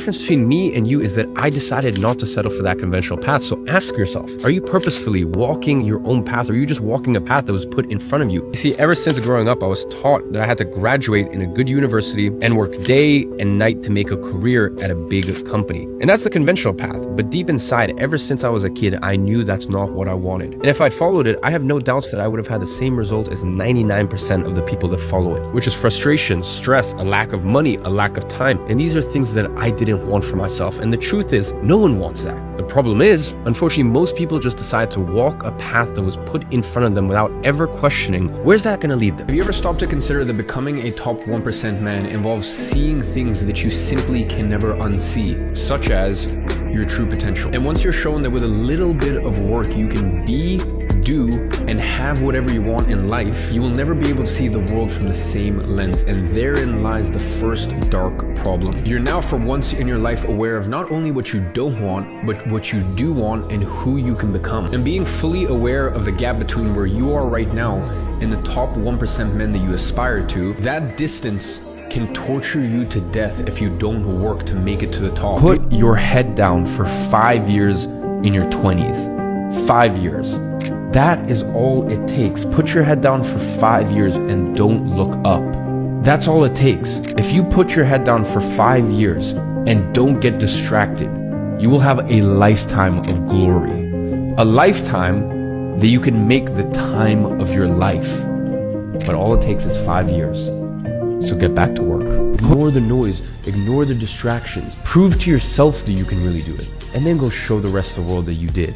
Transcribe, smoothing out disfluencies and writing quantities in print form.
difference between me and you is that I decided not to settle for that conventional path. So ask yourself, are you purposefully walking your own path, or are you just walking a path that was put in front of you? You see, ever since growing up, I was taught that I had to graduate in a good university and work day and night to make a career at a big company. And that's the conventional path. But deep inside, ever since I was a kid, I knew that's not what I wanted. And if I'd followed it, I have no doubts that I would have had the same result as 99% of the people that follow it, which is frustration, stress, a lack of money, a lack of time. And these are things that I didn't want for myself. And the truth is, no one wants that. The problem is, unfortunately, most people just decide to walk a path that was put in front of them without ever questioning, where's that going to lead them? Have you ever stopped to consider that becoming a top 1% man involves seeing things that you simply can never unsee, such as your true potential? And once you're shown that with a little bit of work you can be, do, and have whatever you want in life, you will never be able to see the world from the same lens. And therein lies the first dark problem. You're now for once in your life aware of not only what you don't want, but what you do want and who you can become. And being fully aware of the gap between where you are right now and the top 1% men that you aspire to, that distance can torture you to death if you don't work to make it to the top. Put your head down for 5 years in your 20s. 5 years. That is all it takes. Put your head down for 5 years and don't look up. That's all it takes. If you put your head down for 5 years and don't get distracted, you will have a lifetime of glory. A lifetime that you can make the time of your life. But all it takes is 5 years. So get back to work. Ignore the noise, ignore the distractions. Prove to yourself that you can really do it. And then go show the rest of the world that you did.